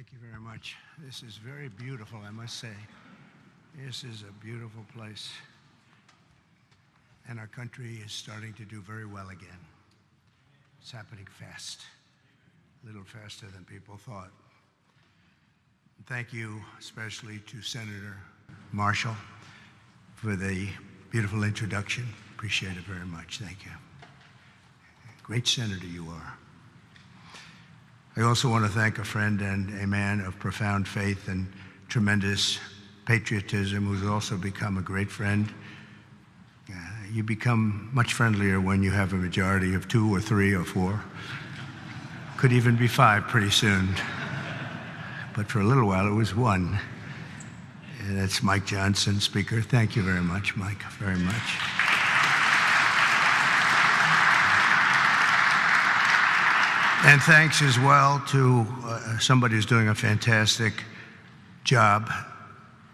Thank you very much. This is very beautiful, I must say. This is a beautiful place. And our country is starting to do very well again. It's happening fast, a little faster than people thought. Thank you especially to Senator Marshall for the beautiful introduction. Appreciate it very much. Thank you. Great senator you are. I also want to thank a friend and a man of profound faith and tremendous patriotism who's also become a great friend. You become much friendlier when you have a majority of 2 or 3 or 4. Could even be 5 pretty soon. But for a little while it was 1. And that's Mike Johnson, Speaker. Thank you very much, Mike, very much. And thanks as well to somebody who's doing a fantastic job,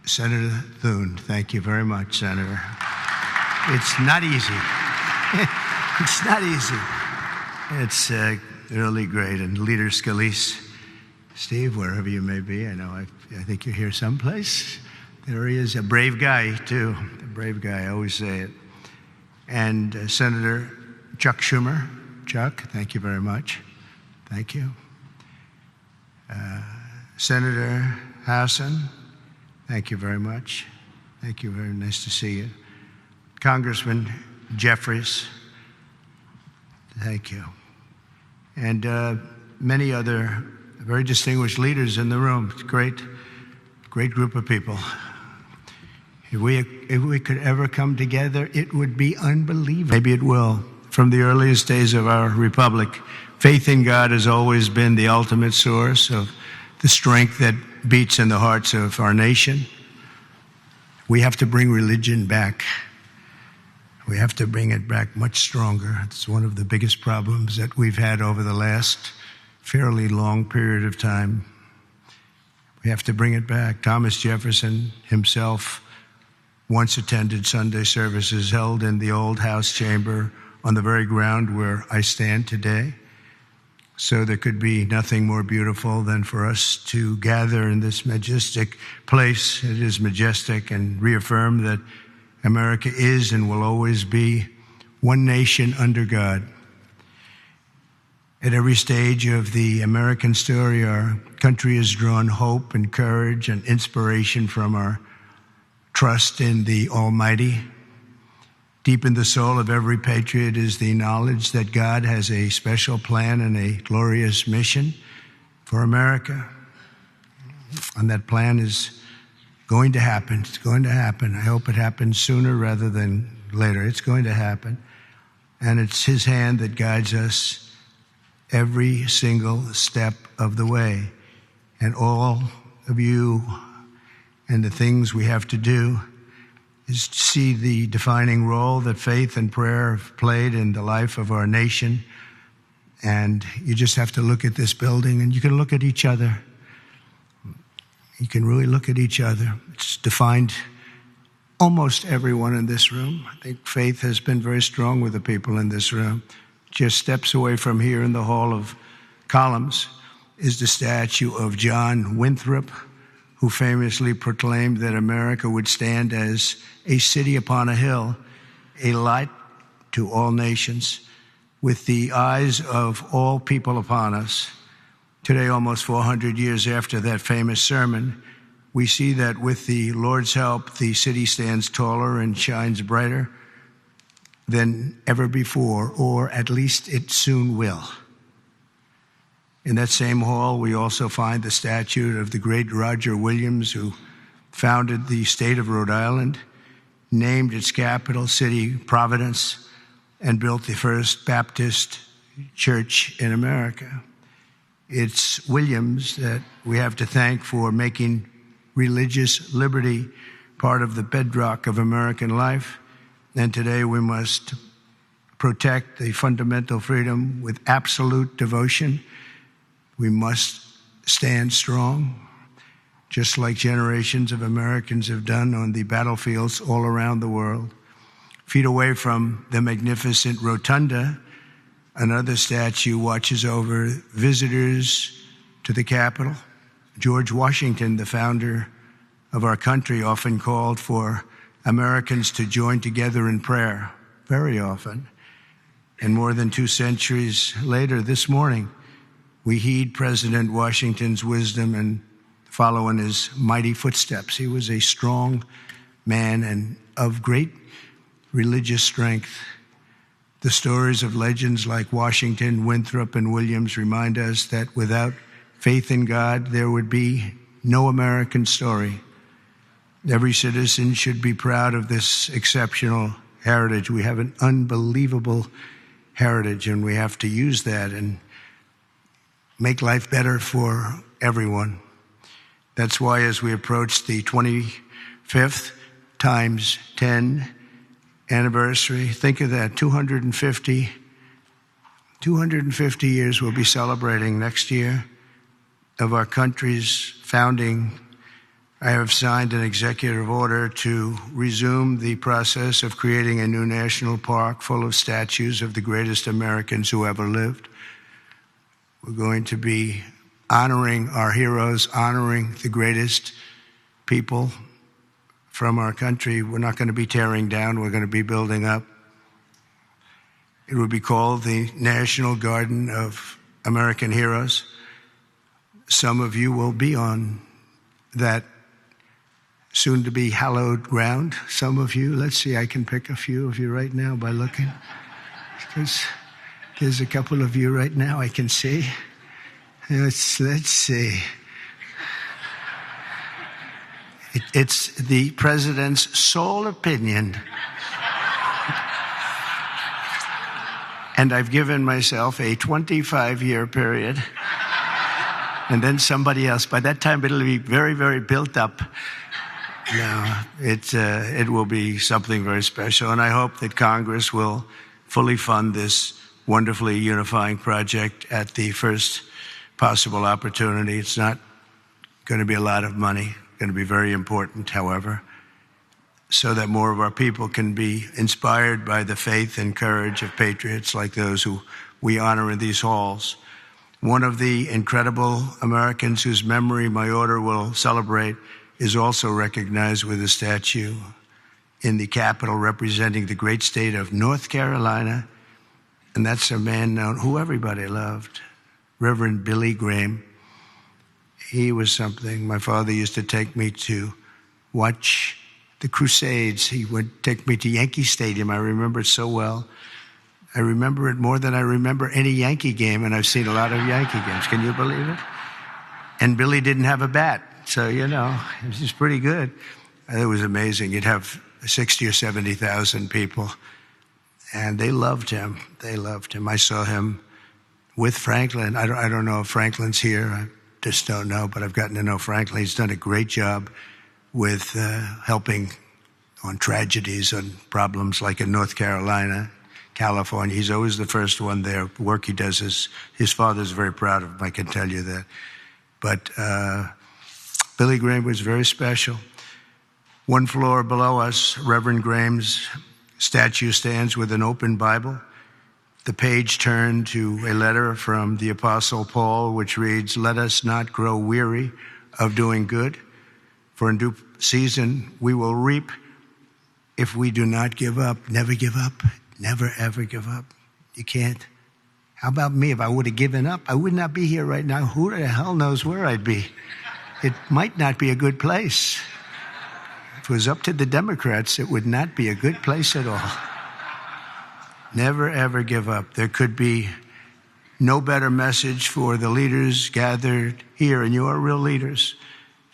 Senator Thune. Thank you very much, Senator. It's not easy. It's not easy. It's really great. And Leader Scalise, Steve, wherever you may be, I know I think you're here someplace. There he is, a brave guy, too. A brave guy, I always say it. And Senator Chuck Schumer. Chuck, thank you very much. Thank you. Senator Hassan, thank you very much. Thank you, very nice to see you. Congressman Jeffries, thank you. And many other very distinguished leaders in the room. It's a great group of people. If we could ever come together, it would be unbelievable. Maybe it will. From the earliest days of our republic, faith in God has always been the ultimate source of the strength that beats in the hearts of our nation. We have to bring religion back. We have to bring it back much stronger. It's one of the biggest problems that we've had over the last fairly long period of time. We have to bring it back. Thomas Jefferson himself once attended Sunday services held in the old House chamber on the very ground where I stand today. So there could be nothing more beautiful than for us to gather in this majestic place. It is majestic, and reaffirm that America is and will always be one nation under God. At every stage of the American story, our country has drawn hope and courage and inspiration from our trust in the Almighty. Deep in the soul of every patriot is the knowledge that God has a special plan and a glorious mission for America. And that plan is going to happen. It's going to happen. I hope it happens sooner rather than later. It's going to happen. And it's His hand that guides us every single step of the way. And all of you and the things we have to do is to see the defining role that faith and prayer have played in the life of our nation. And you just have to look at this building, and you can look at each other. You can really look at each other. It's defined almost everyone in this room. I think faith has been very strong with the people in this room. Just steps away from here in the Hall of Columns is the statue of John Winthrop, who famously proclaimed that America would stand as a city upon a hill, a light to all nations, with the eyes of all people upon us. Today, almost 400 years after that famous sermon, we see that with the Lord's help, the city stands taller and shines brighter than ever before, or at least it soon will. In that same hall, we also find the statue of the great Roger Williams, who founded the state of Rhode Island, named its capital city Providence, and built the first Baptist church in America. It's Williams that we have to thank for making religious liberty part of the bedrock of American life. And today we must protect the fundamental freedom with absolute devotion. We must stand strong, just like generations of Americans have done on the battlefields all around the world. Feet away from the magnificent rotunda, another statue watches over visitors to the Capitol. George Washington, the founder of our country, often called for Americans to join together in prayer, very often. And more than 2 centuries later, this morning, we heed President Washington's wisdom and follow in his mighty footsteps. He was a strong man and of great religious strength. The stories of legends like Washington, Winthrop, and Williams remind us that without faith in God, there would be no American story. Every citizen should be proud of this exceptional heritage. We have an unbelievable heritage, and we have to use that and make life better for everyone. That's why as we approach the 25th times 10 anniversary, think of that, 250 years we'll be celebrating next year of our country's founding. I have signed an executive order to resume the process of creating a new national park full of statues of the greatest Americans who ever lived. We're going to be honoring our heroes, honoring the greatest people from our country. We're not going to be tearing down, we're going to be building up. It will be called the National Garden of American Heroes. Some of you will be on that soon-to-be hallowed ground. Some of you, let's see, I can pick a few of you right now by looking. Because there's a couple of you right now I can see. Let's see. It's the president's sole opinion. And I've given myself a 25-year period. And then somebody else. By that time, it'll be very, very built up. No, it will be something very special. And I hope that Congress will fully fund this wonderfully unifying project at the first possible opportunity. It's not going to be a lot of money. It's going to be very important, however, so that more of our people can be inspired by the faith and courage of patriots like those who we honor in these halls. One of the incredible Americans whose memory my order will celebrate is also recognized with a statue in the Capitol representing the great state of North Carolina. And that's a man known who everybody loved, Reverend Billy Graham. He was something. My father used to take me to watch the Crusades. He would take me to Yankee Stadium. I remember it so well. I remember it more than I remember any Yankee game, and I've seen a lot of Yankee games. Can you believe it? And Billy didn't have a bat, so, it was just pretty good. It was amazing. You'd have 60 or 70,000 people, and they loved him. They loved him. I saw him with Franklin. I don't know if Franklin's here. I just don't know, but I've gotten to know Franklin. He's done a great job with helping on tragedies and problems like in North Carolina, California. He's always the first one there. The work he does is, his father's very proud of him, I can tell you that. But Billy Graham was very special. One floor below us, Reverend Graham's statue stands with an open Bible. The page turned to a letter from the Apostle Paul, which reads, "Let us not grow weary of doing good, for in due season we will reap if we do not give up." Never give up. Never, ever give up. You can't. How about me? If I would have given up, I would not be here right now. Who the hell knows where I'd be? It might not be a good place. If it was up to the Democrats, it would not be a good place at all. Never, ever give up. There could be no better message for the leaders gathered here, and you are real leaders.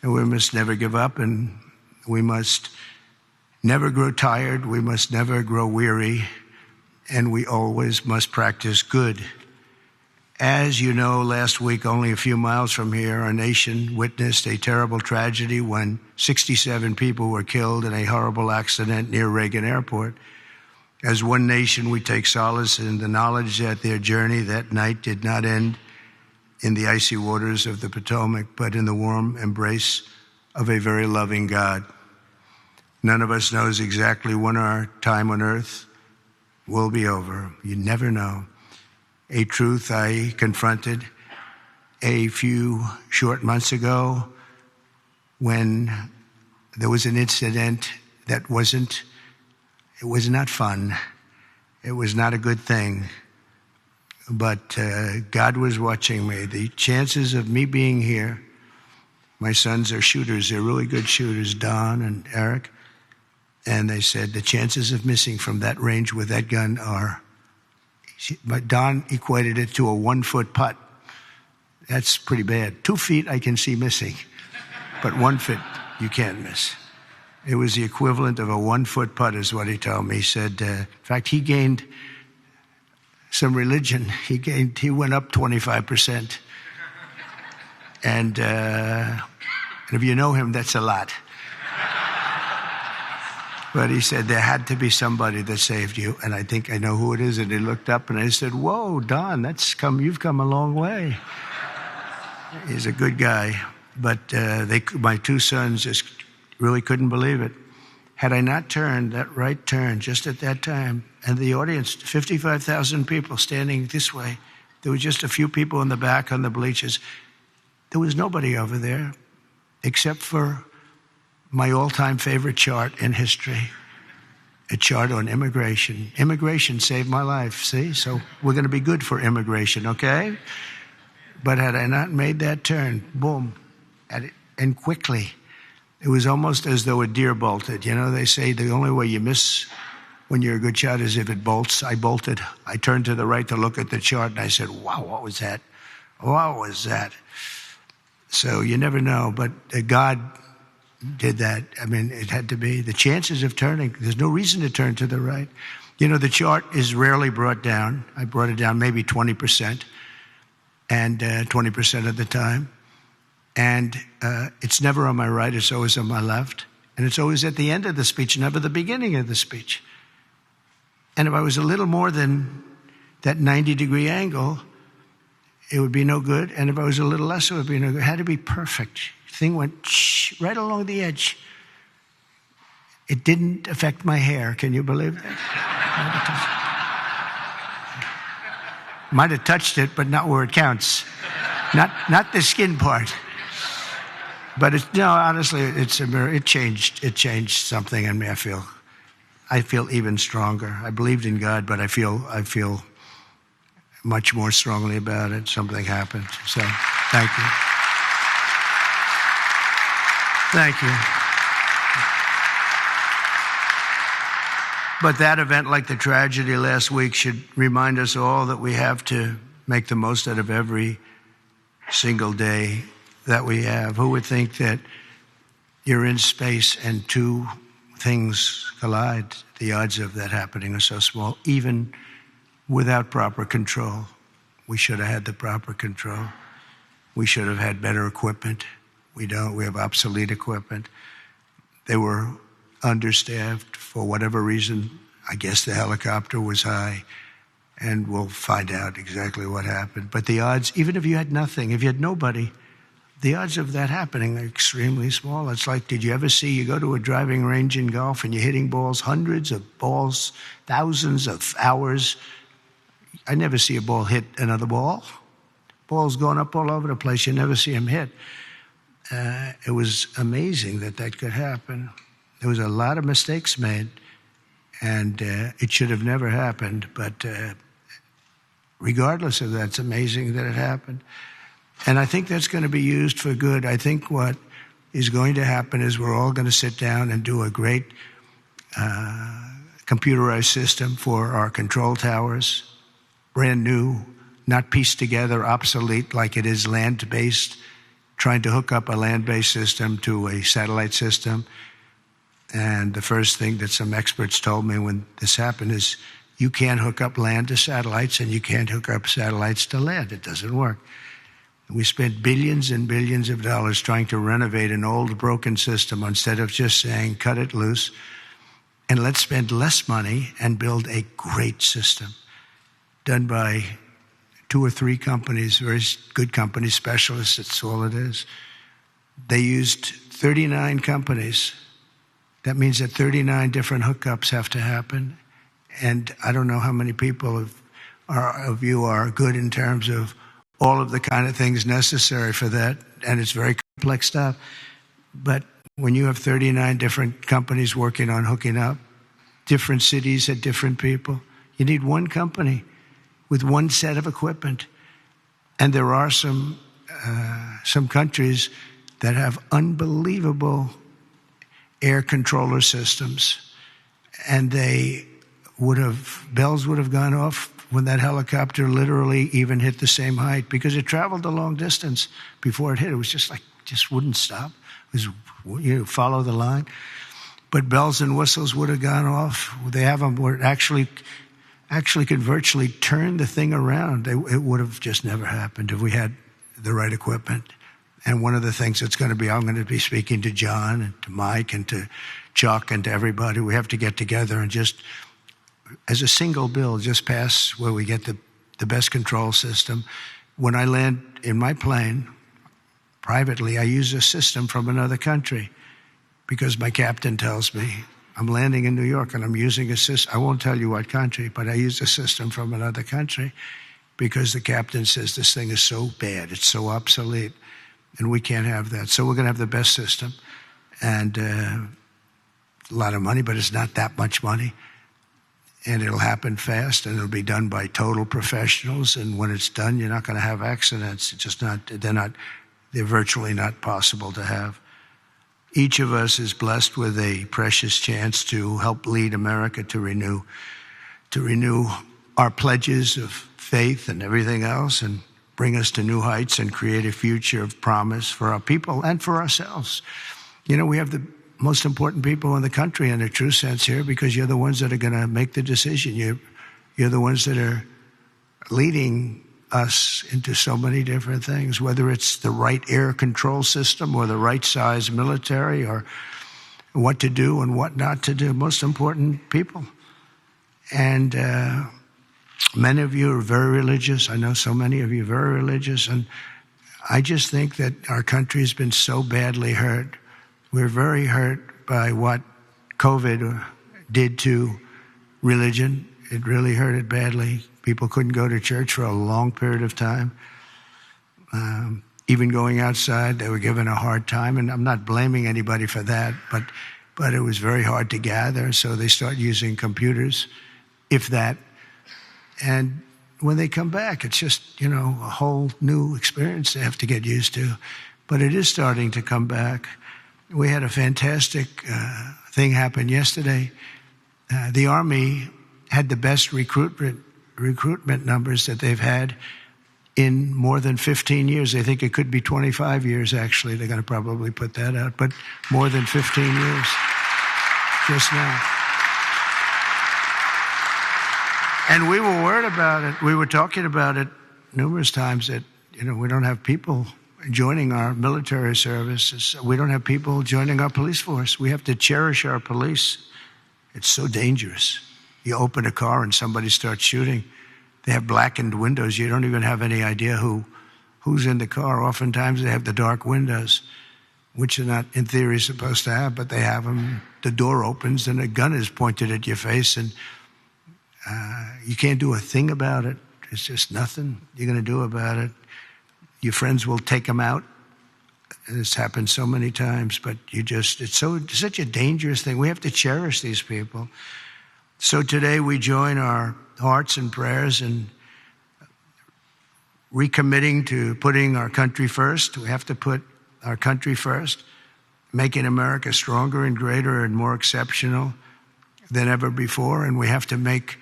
And we must never give up, and we must never grow tired. We must never grow weary, and we always must practice good. As you know, last week, only a few miles from here, our nation witnessed a terrible tragedy when 67 people were killed in a horrible accident near Reagan Airport. As one nation, we take solace in the knowledge that their journey that night did not end in the icy waters of the Potomac, but in the warm embrace of a very loving God. None of us knows exactly when our time on earth will be over. You never know. A truth I confronted a few short months ago when there was an incident that was not fun. It was not a good thing. But God was watching me. The chances of me being here, my sons are shooters. They're really good shooters, Don and Eric. And they said the chances of missing from that range with that gun are, but Don equated it to a 1-foot putt. That's pretty bad. 2 feet I can see missing, but 1 foot you can't miss. It was the equivalent of a 1-foot putt is what he told me. He said, in fact, he gained some religion. He went up 25%. And if you know him, that's a lot. But he said there had to be somebody that saved you, and I think I know who it is. And he looked up and I said, "Whoa, Don, you've come a long way." He's a good guy, but my 2 sons just really couldn't believe it. Had I not turned that right turn just at that time, and the audience, 55,000 people standing this way, there were just a few people in the back on the bleachers. There was nobody over there except for my all-time favorite chart in history, a chart on immigration. Immigration saved my life, see? So we're going to be good for immigration, okay? But had I not made that turn, boom, and quickly, it was almost as though a deer bolted. You know, they say the only way you miss when you're a good shot is if it bolts. I bolted. I turned to the right to look at the chart, and I said, wow, what was that? What was that? So you never know, but God did that. I mean, it had to be. The chances of turning, there's no reason to turn to the right. You know, the chart is rarely brought down. I brought it down maybe 20%, and 20% of the time. And it's never on my right, it's always on my left. And it's always at the end of the speech, never the beginning of the speech. And if I was a little more than that 90-degree angle, it would be no good. And if I was a little less, it would be no good. It had to be perfect. The thing went right along the edge. It didn't affect my hair. Can you believe that? Might have touched it, but not where it counts. Not the skin part. But honestly, it's a mirror. It changed something in me. I feel even stronger. I believed in God, but I feel much more strongly about it. Something happened. So, thank you. Thank you. But that event, like the tragedy last week, should remind us all that we have to make the most out of every single day that we have. Who would think that you're in space and 2 things collide? The odds of that happening are so small, even without proper control. We should have had the proper control. We should have had better equipment. We don't. We have obsolete equipment. They were understaffed for whatever reason. I guess the helicopter was high, and we'll find out exactly what happened. But the odds, even if you had nothing, if you had nobody, the odds of that happening are extremely small. It's like, did you ever see, you go to a driving range in golf and you're hitting balls, hundreds of balls, thousands of hours. I never see a ball hit another ball. Balls going up all over the place. You never see them hit. It was amazing that could happen. There was a lot of mistakes made, and it should have never happened. But regardless of that, it's amazing that it happened. And I think that's going to be used for good. I think what is going to happen is we're all going to sit down and do a great computerized system for our control towers, brand new, not pieced together, obsolete like it is land-based, trying to hook up a land-based system to a satellite system. And the first thing that some experts told me when this happened is you can't hook up land to satellites and you can't hook up satellites to land. It doesn't work. We spent billions and billions of dollars trying to renovate an old broken system instead of just saying, cut it loose, and let's spend less money and build a great system done by 2 or 3 companies, very good companies, specialists. That's all it is. They used 39 companies. That means that 39 different hookups have to happen. And I don't know how many people of you are good in terms of all of the kind of things necessary for that, and it's very complex stuff. But when you have 39 different companies working on hooking up, different cities had different people, you need one company with one set of equipment. And there are some countries that have unbelievable air controller systems, and bells would have gone off when that helicopter literally even hit the same height, because it traveled a long distance before it hit. It was just wouldn't stop. It was, follow the line. But bells and whistles would have gone off. They have them where it actually could virtually turn the thing around. It would have just never happened if we had the right equipment. And one of the things that's going to be, I'm going to be speaking to John and to Mike and to Chuck and to everybody. We have to get together and just, as a single bill, just pass where we get the best control system. When I land in my plane, privately, I use a system from another country because my captain tells me I'm landing in New York and I'm using a system. I won't tell you what country, but I use a system from another country because the captain says this thing is so bad, it's so obsolete, and we can't have that. So we're going to have the best system, and a lot of money, but it's not that much money. And it'll happen fast, and it'll be done by total professionals. And when it's done, you're not going to have accidents. It's just not. They're virtually not possible to have. Each of us is blessed with a precious chance to help lead America to renew our pledges of faith and everything else, and bring us to new heights and create a future of promise for our people and for ourselves. We have the most important people in the country in a true sense here, because you're the ones that are going to make the decision. You're the ones that are leading us into so many different things, whether it's the right air control system or the right size military or what to do and what not to do. Most important people. And many of you are very religious. I know so many of you are very religious. And I just think that our country has been so badly hurt. We're very hurt by what COVID did to religion. It really hurt it badly. People couldn't go to church for a long period of time. Even going outside, they were given a hard time. And I'm not blaming anybody for that, but it was very hard to gather. So they start using computers, if that. And when they come back, it's just, a whole new experience they have to get used to. But it is starting to come back. We had a fantastic thing happen yesterday. The Army had the best recruitment numbers that they've had in more than 15 years. They think it could be 25 years, actually. They're going to probably put that out, but more than 15 years just now. And we were worried about it. We were talking about it numerous times that, we don't have people joining our military services. We don't have people joining our police force. We have to cherish our police. It's so dangerous. You open a car and somebody starts shooting. They have blackened windows. You don't even have any idea who's in the car. Oftentimes they have the dark windows, which they're not, in theory, supposed to have, but they have them. The door opens and a gun is pointed at your face, and you can't do a thing about it. It's just nothing you're going to do about it. Your friends will take them out. It's happened so many times, but it's such a dangerous thing. We have to cherish these people. So today we join our hearts and prayers in recommitting to putting our country first. We have to put our country first, making America stronger and greater and more exceptional than ever before. And we have to make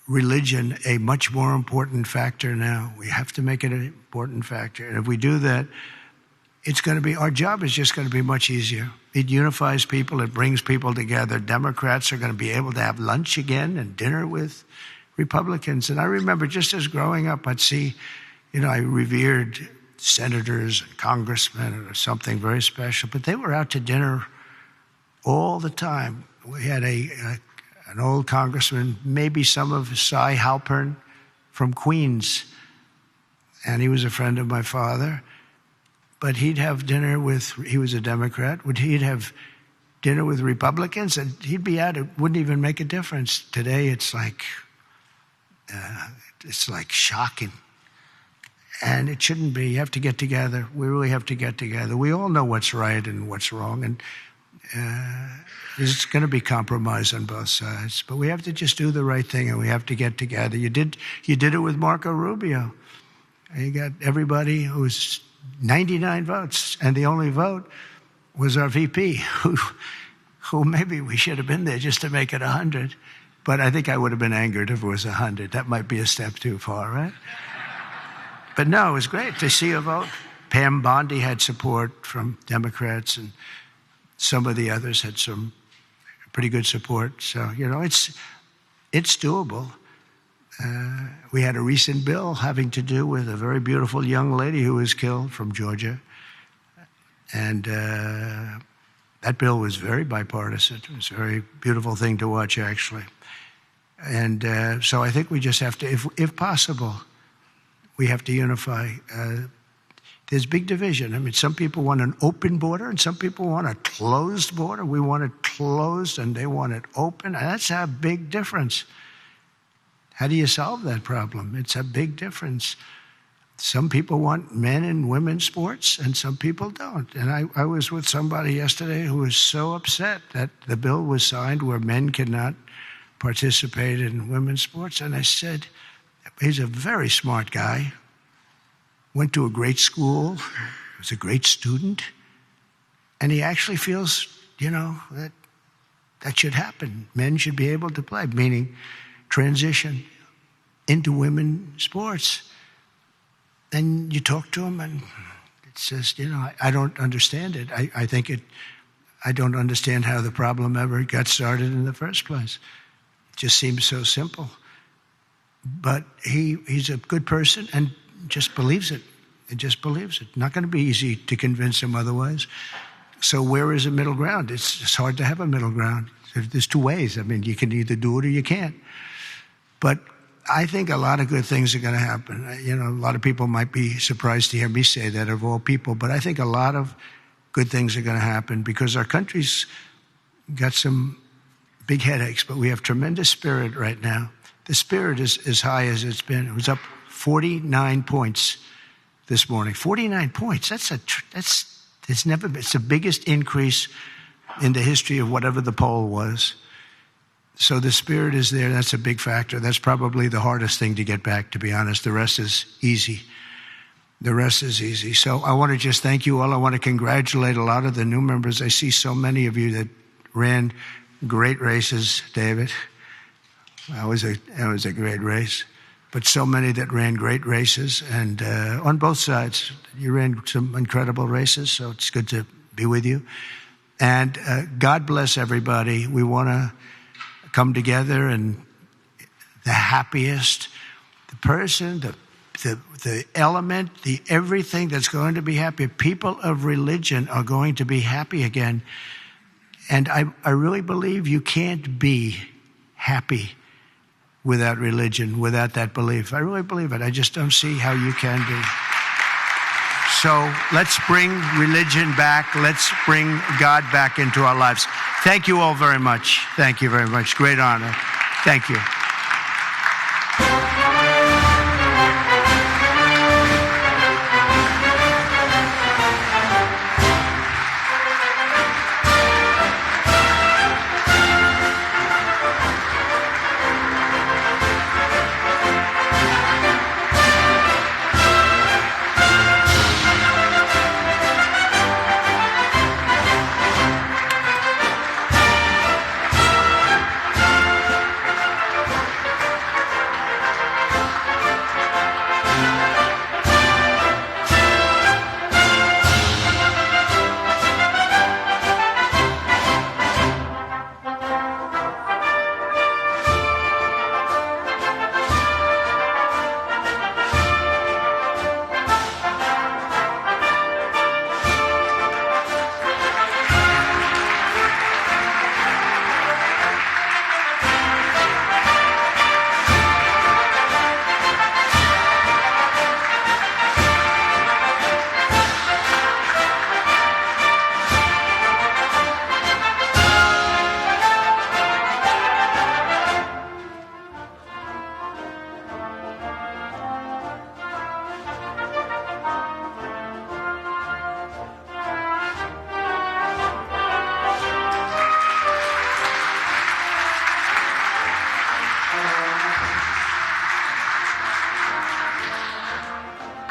religion a much more important factor now. We have to make it an important factor. And if we do that, our job is just going to be much easier. It unifies people. It brings people together. Democrats are going to be able to have lunch again and dinner with Republicans. And I remember just as growing up, I'd see, I revered senators and congressmen or something very special, but they were out to dinner all the time. We had an old congressman, maybe some of Cy Halpern from Queens, and he was a friend of my father. But he'd have dinner he was a Democrat, he'd have dinner with Republicans, and he'd be out. It wouldn't even make a difference. Today, it's like shocking. And it shouldn't be. You have to get together. We really have to get together. We all know what's right and what's wrong, and there's going to be compromise on both sides. But we have to just do the right thing, and we have to get together. You did it with Marco Rubio. You got everybody who was 99 votes, and the only vote was our VP, who maybe we should have been there just to make it 100. But I think I would have been angered if it was 100. That might be a step too far, right? But no, it was great to see a vote. Pam Bondi had support from Democrats, and some of the others had some pretty good support. So, it's doable. We had a recent bill having to do with a very beautiful young lady who was killed from Georgia. And that bill was very bipartisan. It was a very beautiful thing to watch, actually. And so I think we just have to, if possible, we have to unify. There's big division. I mean, some people want an open border and some people want a closed border. We want it closed and they want it open. And that's a big difference. How do you solve that problem? It's a big difference. Some people want men and women's sports and some people don't. And I was with somebody yesterday who was so upset that the bill was signed where men cannot participate in women's sports. And I said, he's a very smart guy, went to a great school, was a great student, and he actually feels, that should happen. Men should be able to play, meaning transition into women's sports. And you talk to him and it says, I don't understand it. I don't understand how the problem ever got started in the first place. It just seems so simple. But he's a good person and just believes it. He just believes it. Not going to be easy to convince him otherwise. So where is the middle ground? It's hard to have a middle ground. There's two ways. I mean, you can either do it or you can't. But I think a lot of good things are going to happen. A lot of people might be surprised to hear me say that, of all people. But I think a lot of good things are going to happen because our country's got some big headaches, but we have tremendous spirit right now. The spirit is as high as it's been. It was up 49 points this morning. 49 points. It's never been. It's the biggest increase in the history of whatever the poll was. So the spirit is there. That's a big factor. That's probably the hardest thing to get back, to be honest. The rest is easy. So I want to just thank you all. I want to congratulate a lot of the new members. I see so many of you that ran great races, David. That was a great race. But so many that ran great races. And on both sides, you ran some incredible races. So it's good to be with you. And God bless everybody. We want to come together, and the happiest, the person, the element, the everything that's going to be happy. People of religion are going to be happy again. And I really believe you can't be happy without religion, without that belief. I really believe it. I just don't see how you can be. So let's bring religion back. Let's bring God back into our lives. Thank you all very much. Thank you very much. Great honor. Thank you.